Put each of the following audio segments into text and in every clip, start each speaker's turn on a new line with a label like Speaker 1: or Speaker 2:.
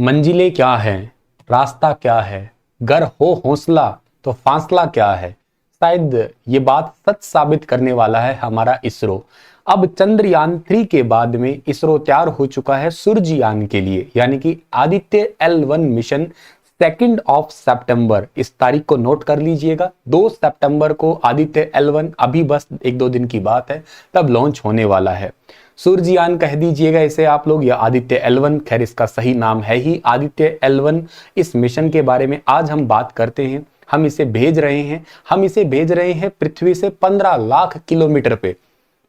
Speaker 1: मंजिलें क्या है, रास्ता क्या है, गर हो हौसला तो फासला क्या है। शायद ये बात सच साबित करने वाला है हमारा इसरो। अब चंद्रयान 3 के बाद में इसरो तैयार हो चुका है सूर्ययान के लिए, यानी कि आदित्य L1 मिशन 2 सितंबर, इस तारीख को नोट कर लीजिएगा। 2 सितंबर को आदित्य L1, अभी बस 1-2 दिन की बात है, तब लॉन्च होने वाला है। सूर्ययान कह दीजिएगा इसे आप लोग, या आदित्य L1, खैर इसका सही नाम है ही आदित्य L1। इस मिशन के बारे में आज हम बात करते हैं। हम इसे भेज रहे हैं पृथ्वी से 15 लाख किलोमीटर पे।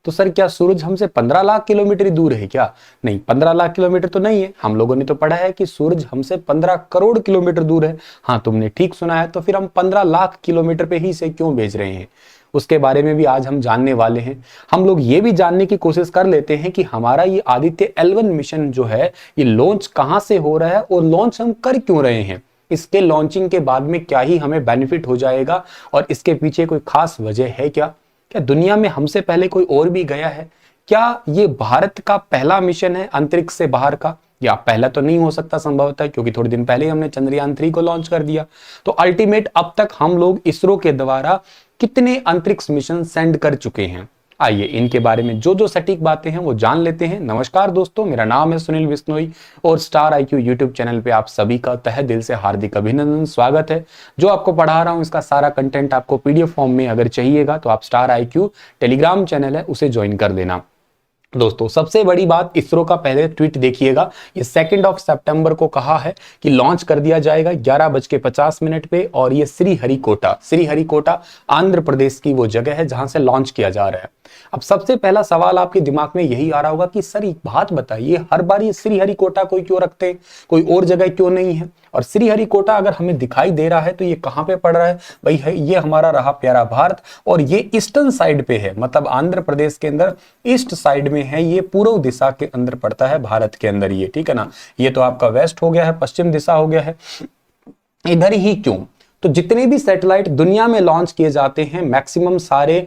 Speaker 1: तो सर क्या सूरज हमसे 15 लाख किलोमीटर दूर है क्या? नहीं, 15 लाख किलोमीटर तो नहीं है। हम लोगों ने तो पढ़ा है कि सूरज हमसे 15 करोड़ किलोमीटर दूर है। हाँ, तुमने ठीक सुना है। तो फिर हम 15 लाख किलोमीटर पे ही इसे क्यों भेज रहे हैं, उसके बारे में भी आज हम जानने वाले हैं। हम लोग ये भी जानने की कोशिश कर लेते हैं कि हमारा ये आदित्य L1 मिशन जो है, ये लॉन्च कहां से हो रहा है और लॉन्च हम कर क्यों रहे हैं। इसके लॉन्चिंग के बाद में क्या ही हमें बेनिफिट हो जाएगा और इसके पीछे कोई खास वजह है क्या? क्या दुनिया में हमसे पहले कोई और भी गया है? क्या ये भारत का पहला मिशन है अंतरिक्ष से बाहर का? या पहला तो नहीं हो सकता संभवतः, क्योंकि थोड़े दिन पहले हमने चंद्रयान 3 को लॉन्च कर दिया। तो अल्टीमेट अब तक हम लोग इसरो के द्वारा कितने अंतरिक्ष मिशन सेंड कर चुके हैं, आइए इनके बारे में जो सटीक बातें हैं वो जान लेते हैं। नमस्कार दोस्तों, मेरा नाम है सुनील बिश्नोई और स्टार IQ यूट्यूब चैनल पे आप सभी का तहे दिल से हार्दिक अभिनंदन, स्वागत है। जो आपको पढ़ा रहा हूं इसका सारा कंटेंट आपको PDF फॉर्म में अगर चाहिएगा तो आप स्टार IQ टेलीग्राम चैनल है उसे ज्वाइन कर देना। दोस्तों सबसे बड़ी बात, इसरो का पहले ट्वीट देखिएगा। ये 2 सितंबर को कहा है कि लॉन्च कर दिया जाएगा 11:50 पे, और ये श्रीहरिकोटा आंध्र प्रदेश की वो जगह है जहां से लॉन्च किया जा रहा है। अब सबसे पहला सवाल आपके दिमाग में यही आ रहा होगा कि सर एक बात बताइए, हर बार ये श्रीहरिकोटा कोई क्यों रखते हैं, कोई और जगह क्यों नहीं है? और श्रीहरिकोटा अगर हमें दिखाई दे रहा है तो ये कहां पे पड़ रहा है भाई? है ये हमारा रहा प्यारा भारत, और ये ईस्टर्न साइड पे है, मतलब आंध्र प्रदेश के अंदर ईस्ट साइड में है। ये पूर्व दिशा के अंदर पड़ता है भारत के अंदर, ये ठीक है ना। ये तो आपका वेस्ट हो गया है, पश्चिम दिशा हो गया है। इधर ही क्यों? तो जितने भी सैटेलाइट दुनिया में लॉन्च किए जाते हैं मैक्सिमम सारे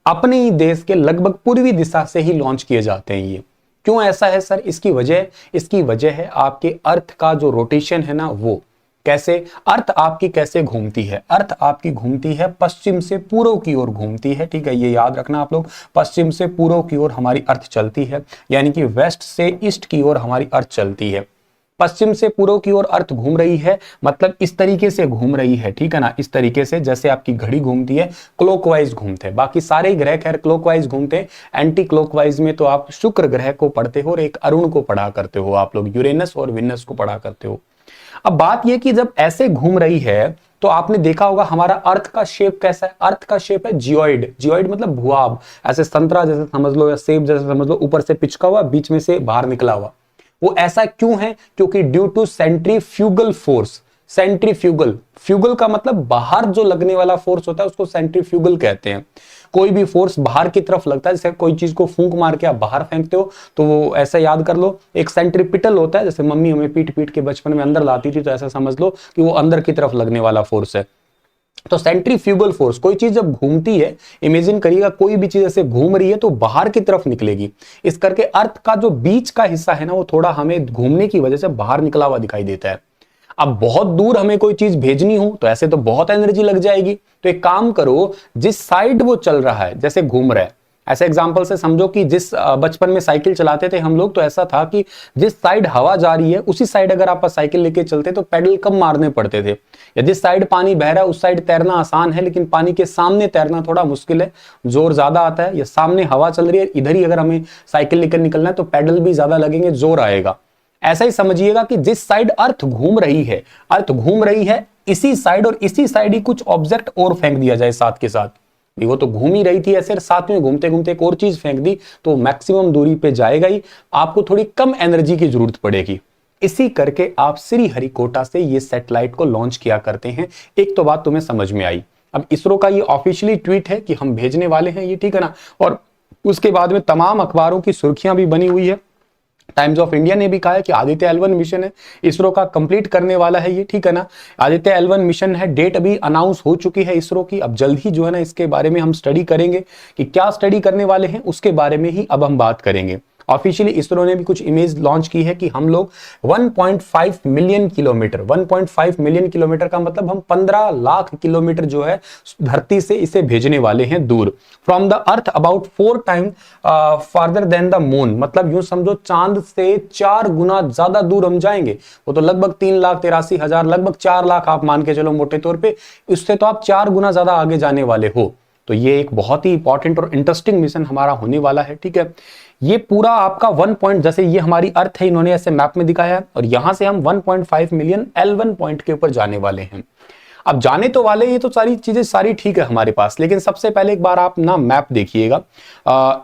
Speaker 1: अपने ही देश के लगभग पूर्वी दिशा से ही लॉन्च किए जाते हैं। ये क्यों ऐसा है सर? इसकी वजह है आपके अर्थ का जो रोटेशन है ना, वो कैसे अर्थ आपकी कैसे घूमती है। अर्थ आपकी घूमती है पश्चिम से पूर्व की ओर घूमती है, ठीक है, ये याद रखना आप लोग। पश्चिम से पूर्व की ओर हमारी अर्थ चलती है, यानी कि वेस्ट से ईस्ट की ओर हमारी अर्थ चलती है। पश्चिम से पूर्व की ओर अर्थ घूम रही है, मतलब इस तरीके से घूम रही है, ठीक है ना, इस तरीके से जैसे आपकी घड़ी घूमती है, क्लॉकवाइज घूमते हैं। बाकी सारे ग्रह खैर क्लॉकवाइज घूमते हैं, एंटी क्लॉकवाइज में तो आप शुक्र ग्रह को पढ़ते हो और एक अरुण को पढ़ा करते हो, आप लोग यूरेनस और विनस को पढ़ा करते हो। अब बात यह कि जब ऐसे घूम रही है तो आपने देखा होगा हमारा अर्थ का शेप कैसा है। अर्थ का शेप है जियोइड। जियोइड मतलब भुआब, ऐसे संतरा जैसे समझ लो या सेब जैसे समझ लो, ऊपर से पिचका हुआ, बीच में से बाहर निकला हुआ। वो ऐसा क्यों है? क्योंकि due to centrifugal force. Fugal का मतलब बाहर जो लगने वाला फोर्स होता है उसको सेंट्रीफ्यूगल कहते हैं। कोई भी फोर्स बाहर की तरफ लगता है, जैसे कोई चीज को फूंक मार के आप बाहर फेंकते हो तो वो ऐसा याद कर लो, एक सेंट्रीपिटल होता है, जैसे मम्मी हमें पीट पीट के बचपन में अंदर लाती थी, तो ऐसा समझ लो कि वो अंदर की तरफ लगने वाला फोर्स है। तो सेंट्रीफ्यूगल फोर्स, कोई चीज जब घूमती है, इमेजिन करिएगा कोई भी चीज ऐसे घूम रही है तो बाहर की तरफ निकलेगी। इस करके अर्थ का जो बीच का हिस्सा है ना, वो थोड़ा हमें घूमने की वजह से बाहर निकला हुआ दिखाई देता है। अब बहुत दूर हमें कोई चीज भेजनी हो तो ऐसे तो बहुत एनर्जी लग जाएगी। तो एक काम करो, जिस साइड वो चल रहा है, जैसे घूम रहा है, ऐसे एग्जांपल से समझो कि जिस बचपन में साइकिल चलाते थे हम लोग, तो ऐसा था कि जिस साइड हवा जा रही है उसी साइड अगर आप साइकिल लेके चलते तो पेडल कम मारने पड़ते थे। या जिस साइड पानी बह रहा है उस साइड तैरना आसान है, लेकिन पानी के सामने तैरना थोड़ा मुश्किल है, जोर ज्यादा आता है। या सामने हवा चल रही है, इधर ही अगर हमें साइकिल लेकर निकलना है तो पेडल भी ज्यादा लगेंगे, जोर आएगा। ऐसा ही समझिएगा कि जिस साइड अर्थ घूम रही है इसी साइड, और इसी साइड ही कुछ ऑब्जेक्ट और फेंक दिया जाए साथ के साथ। वो तो घूम ही रही थी ऐसे, साथ में घूमते घूमते एक और चीज फेंक दी तो मैक्सिमम दूरी पे जाएगा ही, आपको थोड़ी कम एनर्जी की जरूरत पड़ेगी। इसी करके आप श्रीहरिकोटा से ये सैटेलाइट को लॉन्च किया करते हैं। एक तो बात तुम्हें समझ में आई। अब इसरो का ये ऑफिशियली ट्वीट है कि हम भेजने वाले हैं ये, ठीक है ना, और उसके बाद में तमाम अखबारों की सुर्खियां भी बनी हुई है। टाइम्स ऑफ इंडिया ने भी कहा है कि आदित्य L1 मिशन है, इसरो का कंप्लीट करने वाला है ये, ठीक है ना। आदित्य L1 मिशन है, डेट अभी अनाउंस हो चुकी है इसरो की। अब जल्द ही जो है ना इसके बारे में हम स्टडी करेंगे कि क्या स्टडी करने वाले हैं, उसके बारे में ही अब हम बात करेंगे। ऑफिशियली इसरो ने भी कुछ इमेज लॉन्च की है कि हम लोग 1.5 मिलियन किलोमीटर, 1.5 मिलियन किलोमीटर का मतलब हम 15 लाख किलोमीटर जो है धरती से इसे भेजने वाले हैं दूर, from the earth about 4 time farther than the moon. मतलब यूं समझो चांद से 4 गुना ज्यादा दूर हम जाएंगे। वो तो लगभग 3,83,000, लगभग 4 लाख आप मान के चलो मोटे तौर पे, उससे तो आप 4 गुना ज्यादा आगे जाने वाले हो। तो ये एक बहुत ही इंपॉर्टेंट और इंटरेस्टिंग मिशन हमारा होने वाला है, ठीक है। ये पूरा आपका 1 पॉइंट, जैसे ये हमारी अर्थ है, इन्होंने ऐसे मैप में दिखाया है, और यहां से हम 1.5 मिलियन L1 पॉइंट के ऊपर जाने वाले हैं। अब जाने तो वाले, ये तो सारी चीजें सारी ठीक है हमारे पास, लेकिन सबसे पहले एक बार आप ना मैप देखिएगा।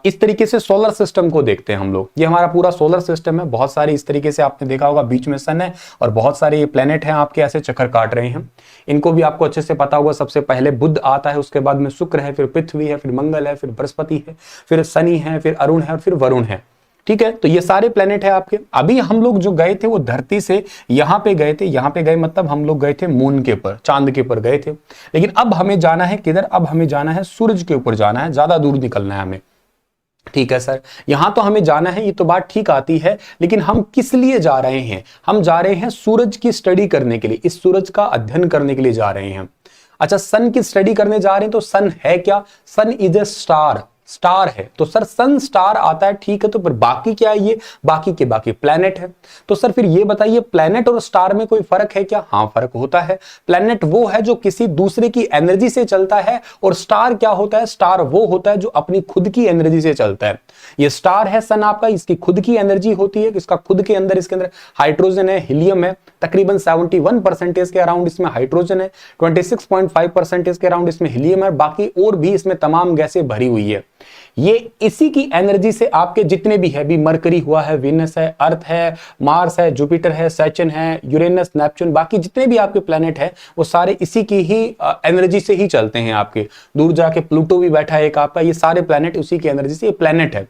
Speaker 1: इस तरीके से सोलर सिस्टम को देखते हैं हम लोग। ये हमारा पूरा सोलर सिस्टम है, बहुत सारे इस तरीके से आपने देखा होगा, बीच में सन है और बहुत सारे प्लेनेट हैं आपके ऐसे चक्कर काट रहे हैं। इनको भी आपको अच्छे से पता होगा, सबसे पहले बुध आता है, उसके बाद में शुक्र है, फिर पृथ्वी है, फिर मंगल है, फिर बृहस्पति है, फिर शनि है, फिर अरुण है और फिर वरुण है, ठीक है। तो ये सारे प्लेनेट है आपके। अभी हम लोग जो गए थे वो धरती से यहां पे गए थे, यहां पे गए मतलब हम लोग गए थे मून के ऊपर, चांद के ऊपर गए थे। लेकिन अब हमें जाना है किधर? अब हमें जाना है सूरज के ऊपर जाना है, ज्यादा दूर निकलना है हमें, ठीक है सर। यहां तो हमें जाना है, ये तो बात ठीक आती है, लेकिन हम किस लिए जा रहे हैं? हम जा रहे हैं सूरज की स्टडी करने के लिए, इस सूरज का अध्ययन करने के लिए जा रहे हैं। अच्छा, सन की स्टडी करने जा रहे हैं, तो सन है क्या? सन इज ए स्टार, स्टार है। तो सर सन स्टार आता है, ठीक है, तो फिर बाकी क्या है? ये बाकी के बाकी प्लेनेट है। तो सर फिर ये बताइए, प्लेनेट और स्टार में कोई फर्क है क्या? हाँ, फर्क होता है। प्लेनेट वो है जो किसी दूसरे की एनर्जी से चलता है, और स्टार क्या होता है? स्टार वो होता है जो अपनी खुद की एनर्जी से चलता है। ये स्टार है सन आपका, इसकी खुद की एनर्जी होती है, इसका खुद के अंदर, इसके अंदर हाइड्रोजन है, हीलियम है, तकरीबन 71% के अराउंड इसमें हाइड्रोजन है, 26.5% के अराउंड इसमें हीलियम है, बाकी और भी इसमें तमाम गैसें भरी हुई है। ये इसी की एनर्जी से आपके जितने भी है, भी मरकरी हुआ है, वीनस है, अर्थ है, मार्स है, जुपिटर है, सैटर्न है, यूरेनस, नेपच्यून, बाकी जितने भी आपके प्लेनेट है वो सारे इसी की ही एनर्जी से ही चलते हैं आपके। दूर जाके प्लूटो भी बैठा है एक आपका, ये सारे प्लेनेट उसी की एनर्जी से ये प्लेनेट है।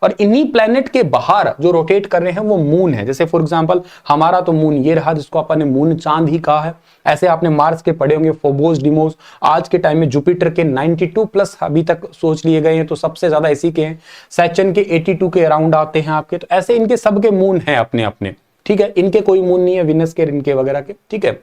Speaker 1: और इन्हीं प्लेनेट के बाहर जो रोटेट कर रहे हैं वो मून है। जैसे फॉर एग्जांपल हमारा तो मून ये रहा, जिसको अपन ने मून चांद ही कहा है। ऐसे आपने मार्स के पढ़े होंगे, फोबोस, डिमोस। आज के टाइम में जुपिटर के 92 प्लस अभी तक सोच लिए गए हैं, तो सबसे ज्यादा इसी के हैं। सैटर्न के 82 के अराउंड आते हैं आपके। तो ऐसे इनके सबके मून है अपने अपने, ठीक है। इनके कोई मून नहीं है, विनस के, इनके वगैरह के, ठीक है।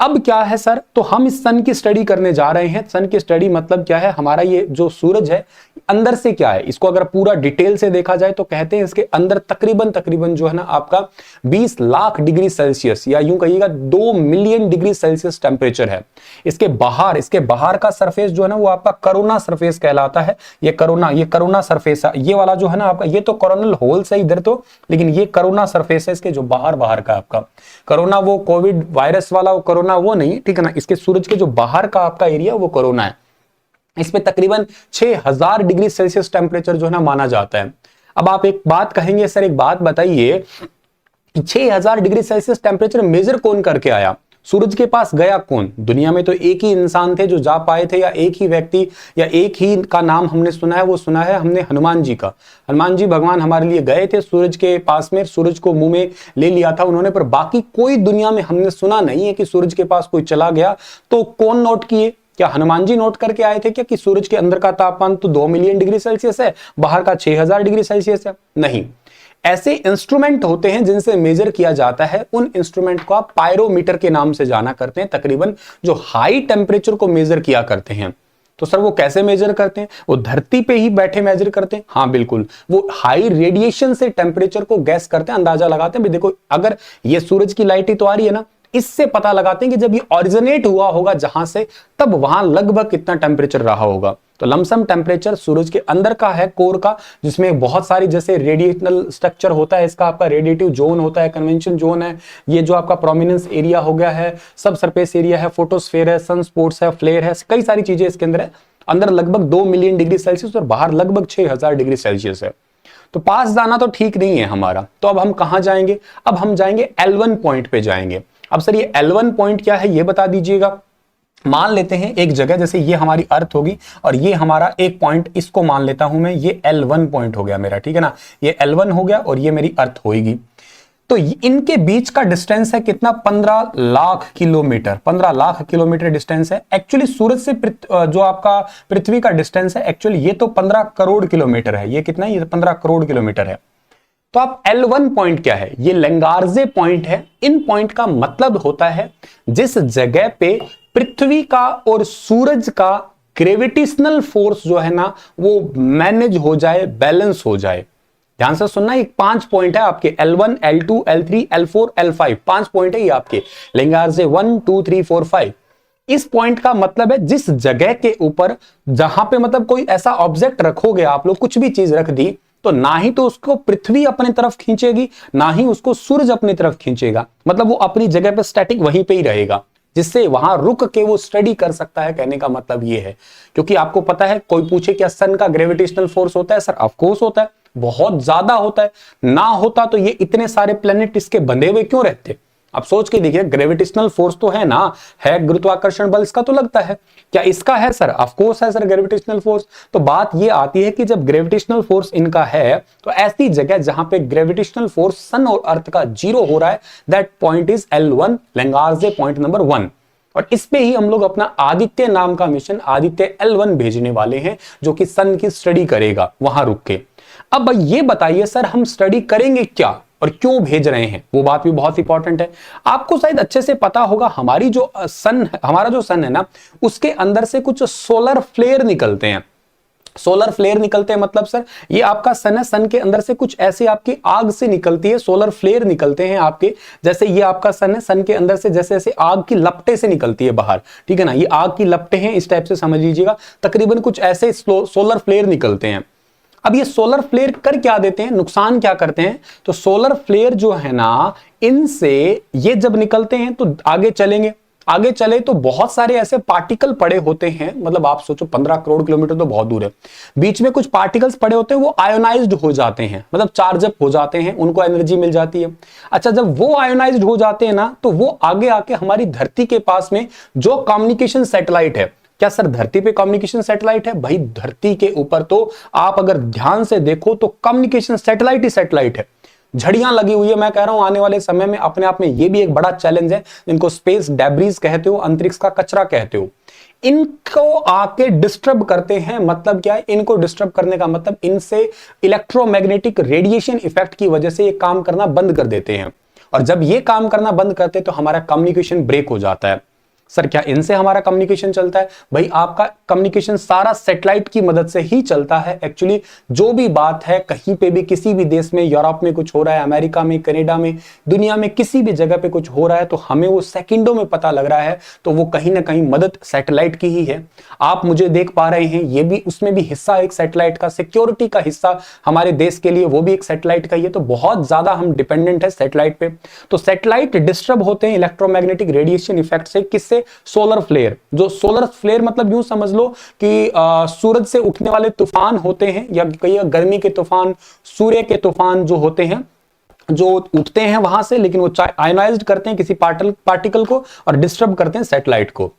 Speaker 1: अब क्या है सर, तो हम इस सन की स्टडी करने जा रहे हैं। सन की स्टडी मतलब क्या है? हमारा ये जो सूरज है अंदर से क्या है, इसको अगर पूरा डिटेल से देखा जाए तो कहते हैं इसके अंदर तकरीबन जो है ना आपका 20 लाख डिग्री सेल्सियस, या यूं कहिएगा 2 मिलियन डिग्री सेल्सियस टेम्परेचर है। इसके बाहर का सरफेस जो है ना वो आपका कोरोना सरफेस कहलाता है। ये कोरोना सरफेस है, ये वाला जो है ना आपका, ये तो कोरोनल होल्स है इधर तो, लेकिन ये कोरोना सरफेस है इसके जो बाहर का आपका। कोरोना वो कोविड वायरस वाला वो कोरोना वो नहीं, ठीक है ना। इसके सूरज के जो बाहर का आपका एरिया वो कोरोना है। इसमें तकरीबन 6000 डिग्री सेल्सियस टेम्परेचर जो है ना माना जाता है। अब आप एक बात कहेंगे, सर एक बात बताइए, 6000 डिग्री सेल्सियस टेम्परेचर मेजर कौन करके आया? सूरज के पास गया कौन? दुनिया में तो एक ही इंसान थे जो जा पाए थे, या एक ही व्यक्ति, या एक ही का नाम हमने सुना है, वो सुना है हमने हनुमान जी का। हनुमान जी भगवान हमारे लिए गए थे सूरज के पास में, सूरज को मुंह में ले लिया था उन्होंने, पर बाकी कोई दुनिया में हमने सुना नहीं है कि सूरज के पास कोई चला गया। तो कौन नोट किए? क्या हनुमान जी नोट करके आए थे क्या कि सूरज के अंदर का तापमान तो 2 मिलियन डिग्री सेल्सियस है, बाहर का 6000 डिग्री सेल्सियस है? नहीं। ऐसे इंस्ट्रूमेंट होते हैं जिनसे मेजर किया जाता है, उन इंस्ट्रूमेंट को आप पायरोमीटर के नाम से जाना करते हैं। तकरीबन जो हाई टेम्परेचर को मेजर किया करते हैं। तो सर वो कैसे मेजर करते हैं? वो धरती पे ही बैठे मेजर करते हैं? हाँ बिल्कुल, वो हाई रेडिएशन से टेम्परेचर को गैस करते हैं, अंदाजा लगाते हैं। देखो अगर ये सूरज की लाइट ही तो आ रही है ना, इससे पता लगाते हैं कि जब ये ऑरिजिनेट हुआ होगा जहां से, तब वहां लगभग कितना टेम्परेचर रहा होगा। तो लमसम टेम्परेचर सूरज के अंदर का है, कोर का, जिसमें बहुत सारी जैसे रेडिएशनल स्ट्रक्चर होता है इसका, आपका रेडिएटिव जोन होता है, कन्वेंशन जोन है, ये जो आपका प्रोमिनेंस एरिया हो गया है, सब सरफेस एरिया है, फोटोस्फेयर है, सन स्पोर्ट्स है, फ्लेयर है, कई सारी चीजें इसके अंदर है। अंदर लगभग 2 मिलियन डिग्री सेल्सियस और बाहर लगभग 6000 डिग्री सेल्सियस है। तो पास जाना तो ठीक नहीं है हमारा। तो अब हम कहां जाएंगे? अब हम जाएंगे L1 पॉइंट पे जाएंगे। अब सर ये L1 पॉइंट क्या है ये बता दीजिएगा। मान लेते हैं एक जगह, जैसे ये हमारी अर्थ होगी और ये हमारा एक पॉइंट, इसको मान लेता हूं मैं, ये L1 पॉइंट हो गया मेरा, ठीक है ना। ये L1 हो गया और ये मेरी अर्थ होगी। तो इनके बीच का डिस्टेंस है कितना? 15 lakh kilometre. 15 lakh kilometre distance है। एक्चुअली सूरज से जो आपका पृथ्वी का डिस्टेंस है, एक्चुअली ये तो 15 करोड़ किलोमीटर है। ये कितना है? ये 15 करोड़ किलोमीटर है। तो आप L1 पॉइंट क्या है, ये लेंगार्जे पॉइंट है। इन पॉइंट का मतलब होता है जिस जगह पे पृथ्वी का और सूरज का ग्रेविटेशनल फोर्स जो है ना वो मैनेज हो जाए, बैलेंस हो जाए। ध्यान से सुनना, एक 5 पॉइंट है आपके L1, L2, L3, L4, L5, 5 point है ये आपके लेंगार्जे 1 2 3 4 5। इस पॉइंट का मतलब है जिस जगह के ऊपर, जहां पे मतलब कोई ऐसा ऑब्जेक्ट रखोगे आप लोग, कुछ भी चीज रख दी, तो ना ही तो उसको पृथ्वी अपनी तरफ खींचेगी, ना ही उसको सूरज अपनी तरफ खींचेगा, मतलब वो अपनी जगह पे स्टैटिक वहीं पे ही रहेगा, जिससे वहां रुक के वो स्टडी कर सकता है। कहने का मतलब ये है, क्योंकि आपको पता है, कोई पूछे क्या सन का ग्रेविटेशनल फोर्स होता है, सर ऑफ कोर्स होता है, बहुत ज्यादा होता है। ना होता तो ये इतने सारे प्लेनेट इसके बंधे हुए क्यों रहते। आप सोच के देखिए, ग्रेविटेशनल फोर्स तो है ना, है गुरुत्वाकर्षण बल, इसका तो लगता है, क्या इसका है सर, ऑफ कोर्स है सर ग्रेविटेशनल फोर्स। तो बात ये आती है कि जब ग्रेविटेशनल फोर्स इनका है, तो ऐसी जगह जहां पे ग्रेविटेशनल फोर्स सन और अर्थ का 0 हो रहा है, that point is L1, Lagrange point number 1। और इस पे ही हम लोग अपना आदित्य नाम का मिशन आदित्य L1 भेजने वाले हैं, जो कि सन की स्टडी करेगा वहां रुक के। अब ये बताइए सर, हम स्टडी करेंगे क्या और क्यों भेज रहे हैं, वो बात भी बहुत इंपॉर्टेंट है। आपको शायद अच्छे से पता होगा, हमारी जो सन, हमारा जो सन है ना, उसके अंदर से कुछ सोलर फ्लेयर निकलते हैं। सोलर फ्लेयर निकलते हैं मतलब सर, ये आपका सन है, सन के अंदर से कुछ ऐसे आपकी आग से निकलती है, सोलर फ्लेयर निकलते हैं आपके। जैसे ये आपका सन है, सन के अंदर से जैसे जैसे आग की लपटें से निकलती है बाहर, ठीक है ना, ये आग की लपटें हैं, इस टाइप से समझ लीजिएगा। तकरीबन कुछ ऐसे सोलर फ्लेयर निकलते हैं। अब ये सोलर फ्लेयर कर क्या देते हैं, नुकसान क्या करते हैं, तो सोलर फ्लेयर जो है ना, इनसे ये जब निकलते हैं तो आगे चलेंगे, आगे चले तो बहुत सारे ऐसे पार्टिकल पड़े होते हैं, मतलब आप सोचो 15 करोड़ किलोमीटर तो बहुत दूर है, बीच में कुछ पार्टिकल्स पड़े होते हैं, वो आयोनाइज्ड हो जाते हैं, मतलब चार्ज अप हो जाते हैं, उनको एनर्जी मिल जाती है। अच्छा, जब वो आयोनाइज्ड हो जाते हैं ना, तो वो आगे आके हमारी धरती के पास में जो कम्युनिकेशन सैटेलाइट है, क्या सर धरती पे कम्युनिकेशन सैटेलाइट है, भाई धरती के ऊपर तो आप अगर ध्यान से देखो तो कम्युनिकेशन सैटेलाइट ही सैटेलाइट है, झड़ियां लगी हुई है। मैं कह रहा हूं आने वाले समय में अपने आप में ये भी एक बड़ा चैलेंज है, जिनको स्पेस डेब्रीज कहते हो, अंतरिक्ष का कचरा कहते हो, इनको आके डिस्टर्ब करते हैं। मतलब क्या है, इनको डिस्टर्ब करने का मतलब इनसे इलेक्ट्रोमैग्नेटिक रेडिएशन इफेक्ट की वजह से ये काम करना बंद कर देते हैं, और जब ये काम करना बंद करते हैं तो हमारा कम्युनिकेशन ब्रेक हो जाता है। सर क्या इनसे हमारा कम्युनिकेशन चलता है, भाई आपका कम्युनिकेशन सारा सैटेलाइट की मदद से ही चलता है। एक्चुअली जो भी बात है, कहीं पे भी किसी भी देश में, यूरोप में कुछ हो रहा है, अमेरिका में, कनाडा में, दुनिया में किसी भी जगह पे कुछ हो रहा है, तो हमें वो सेकंडों में पता लग रहा है, तो वो कहीं ना कहीं मदद सैटेलाइट की ही है। आप मुझे देख पा रहे हैं, ये भी उसमें भी हिस्सा एक सैटेलाइट का, सिक्योरिटी का हिस्सा हमारे देश के लिए वो भी एक सैटेलाइट का ही है। तो बहुत ज्यादा हम डिपेंडेंट है सैटेलाइट पे। तो सैटेलाइट डिस्टर्ब होते हैं इलेक्ट्रोमैग्नेटिक रेडिएशन इफेक्ट से, किससे, सोलर फ्लेयर। जो सोलर फ्लेयर मतलब यूं समझ लो कि सूरज से उठने वाले तूफान होते हैं, या कहीं गर्मी के तूफान, सूर्य के तूफान जो होते हैं, जो उठते हैं वहां से, लेकिन वो आयोनाइज्ड करते हैं किसी पार्टिकल को और डिस्टर्ब करते हैं सैटेलाइट को।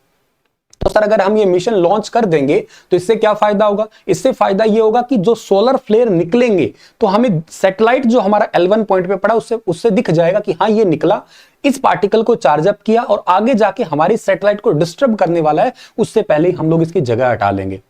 Speaker 1: तो सर अगर हम ये मिशन लॉन्च कर देंगे तो इससे क्या फायदा होगा, इससे फायदा ये होगा कि जो सोलर फ्लेयर निकलेंगे तो हमें सैटेलाइट जो हमारा L1 पॉइंट पे पड़ा उससे दिख जाएगा कि हाँ ये निकला, इस पार्टिकल को चार्ज अप किया और आगे जाके हमारी सैटेलाइट को डिस्टर्ब करने वाला है, उससे पहले ही हम लोग इसकी जगह हटा लेंगे।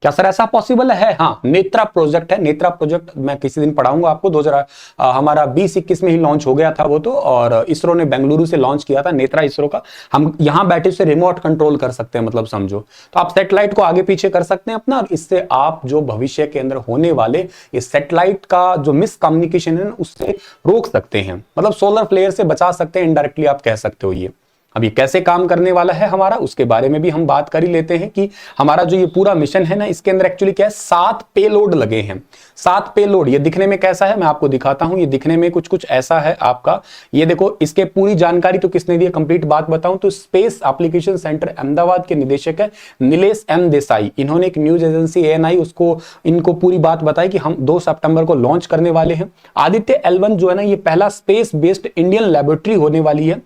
Speaker 1: क्या सर ऐसा पॉसिबल है? हाँ, नेत्रा प्रोजेक्ट है। नेत्रा प्रोजेक्ट मैं किसी दिन पढ़ाऊंगा आपको। 2000 हमारा 2021 में ही लॉन्च हो गया था वो तो, और इसरो ने बेंगलुरु से लॉन्च किया था नेत्रा, इसरो का। हम यहां बैठे से रिमोट कंट्रोल कर सकते हैं, मतलब समझो। तो आप सैटेलाइट को आगे पीछे कर सकते हैं अपना, और इससे आप जो भविष्य के अंदर होने वाले ये सैटेलाइट का जो मिसकम्युनिकेशन है उससे रोक सकते हैं, मतलब सोलर फ्लेयर से बचा सकते हैं, इनडायरेक्टली आप कह सकते हो। ये अभी कैसे काम करने वाला है हमारा, उसके बारे में भी हम बात कर ही लेते हैं कि हमारा जो ये पूरा मिशन है ना, इसके अंदर एक्चुअली क्या है, 7 पेलोड लगे हैं। 7 पेलोड। ये दिखने में कैसा है मैं आपको दिखाता हूं। ये दिखने में कुछ कुछ ऐसा है आपका। ये देखो, इसके पूरी जानकारी तो किसने दी है, कंप्लीट बात बताऊं तो स्पेस एप्लीकेशन सेंटर अहमदाबाद के निदेशक है नीलेश एम देसाई। इन्होंने एक न्यूज एजेंसी ANI उसको इनको पूरी बात बताई कि हम 2 सितंबर को लॉन्च करने वाले हैं। आदित्य L1 जो है ना, ये पहला स्पेस बेस्ड इंडियन लैबोरेटरी होने वाली है।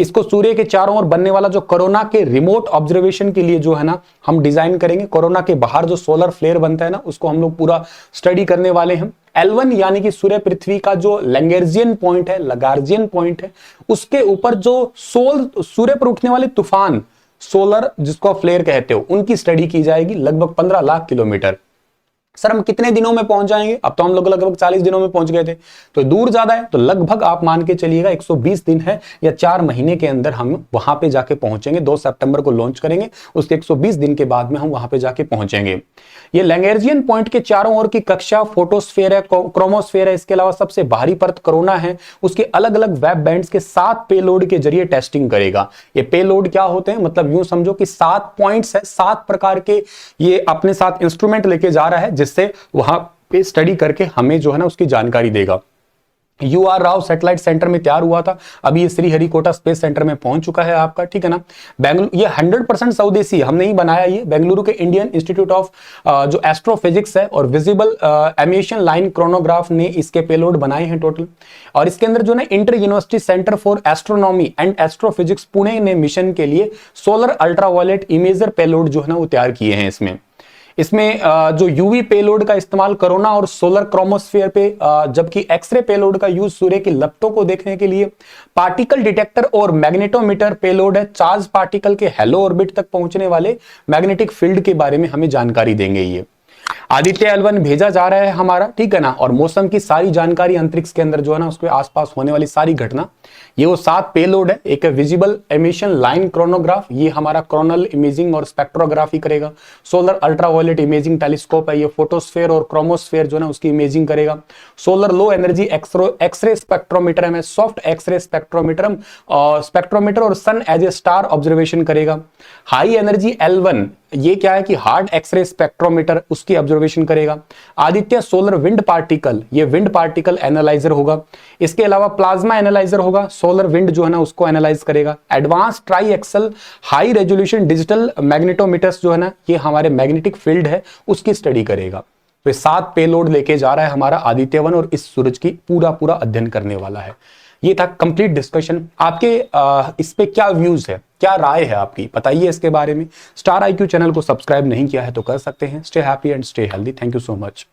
Speaker 1: इसको सूर्य के चारों ओर बनने वाला जो कोरोना के रिमोट ऑब्जर्वेशन के लिए जो है ना हम डिजाइन करेंगे। कोरोना के बाहर जो सोलर फ्लेयर बनता है ना, उसको हम लोग पूरा स्टडी करने वाले हैं। L1 यानी कि सूर्य पृथ्वी का जो लैग्रेंजियन पॉइंट है, लगार्जियन पॉइंट है, उसके ऊपर जो सूर्य पर उठने वाले तूफान, सोलर जिसको फ्लेयर कहते हो, उनकी स्टडी की जाएगी, लगभग 15 लाख किलोमीटर। सर हम कितने दिनों में पहुंच जाएंगे? अब तो हम लोग लगभग 40 दिनों में पहुंच गए थे, तो दूर ज्यादा है, तो लगभग आप मान के चलिएगा 120 दिन है या 4 महीने के अंदर हम वहां पे जाके पहुंचेंगे। 2 सितंबर को लॉन्च करेंगे, उसके 120 दिन के बाद में हम वहां पे जाके पहुंचेंगे। ये लैग्रेंजियन पॉइंट के चारों ओर की कक्षा फोटोस्फेयर है, क्रोमोस्फेयर है, इसके अलावा सबसे बाहरी परत कोरोना है, उसके अलग अलग वेब बैंड्स के 7 पेलोड के जरिए टेस्टिंग करेगा। ये पेलोड क्या होते हैं? मतलब यूं समझो कि 7 पॉइंट्स है, 7 प्रकार के ये अपने साथ इंस्ट्रूमेंट लेके जा रहा है, जिससे वहां पे स्टडी करके हमें जो है ना उसकी जानकारी देगा। UR राव सैटेलाइट सेंटर में तैयार हुआ था, अभी ये श्रीहरिकोटा स्पेस सेंटर में पहुंच चुका है आपका, ठीक है ना। बेंगलुरु, ये 100% स्वदेशी, हमने ही बनाया ये। बेंगलुरु के इंडियन इंस्टीट्यूट ऑफ जो एस्ट्रोफिजिक्स है और विजिबल एमिशन लाइन क्रोनोग्राफ ने इसके पेलोड बनाए हैं टोटल। और इसके अंदर जो है inter university centre for astronomy and astrophysics Pune ने मिशन के लिए सोलर अल्ट्रावायलेट इमेजर पेलोड जो है ना वो तैयार किए हैं। इसमें जो यूवी पेलोड का इस्तेमाल कोरोना और सोलर क्रोमोस्फेयर पे, जबकि एक्सरे पेलोड का यूज सूर्य की लपटों को देखने के लिए। पार्टिकल डिटेक्टर और मैग्नेटोमीटर पेलोड है, चार्ज पार्टिकल के हेलो ऑर्बिट तक पहुंचने वाले मैग्नेटिक फील्ड के बारे में हमें जानकारी देंगे ये। आदित्य L1 भेजा जा रहा है हमारा, ठीक है ना। और मौसम की सारी जानकारी अंतरिक्ष के अंदर जो है ना उसके आसपास होने वाली सारी घटना, ये वो 7 पेलोड है। एक है विजिबल एमिशन लाइन क्रोनोग्राफ, ये हमारा कोरोनल इमेजिंग और स्पेक्ट्रोग्राफी करेगा। सोलर अल्ट्रावायलेट इमेजिंग टेलीस्कोप है, ये फोटोस्फेयर और क्रोमोस्फेयर जो है ना उसकी इमेजिंग करेगा। Solar low energy x-ray spectrometer है, सॉफ्ट एक्सरे स्पेक्ट्रोमीटर और sun as a star observation करेगा। हाई एनर्जी L1, ये क्या है कि हार्ड एक्सरे स्पेक्ट्रोमीटर, उसकी ऑब्जर्वेशन करेगा। आदित्य सोलर विंड पार्टिकल, ये विंड पार्टिकल एनालाइजर होगा। इसके अलावा प्लाज्मा एनालाइजर होगा, सोलर विंड जो है ना उसको एनालाइज करेगा। Advance triaxial high resolution digital magnetometers जो है ना ये हमारे मैग्नेटिक फील्ड है उसकी स्टडी करेगा। तो 7 पेलोड लेके जा रहा है हमारा आदित्य 1 और इस सूरज की पूरा अध्ययन करने वाला है। ये था कंप्लीट डिस्कशन। आपके इस पे क्या व्यूज है, क्या राय है आपकी, बताइए इसके बारे में। स्टार IQ चैनल को सब्सक्राइब नहीं किया है तो कर सकते हैं। Stay happy and stay healthy. Thank you so much.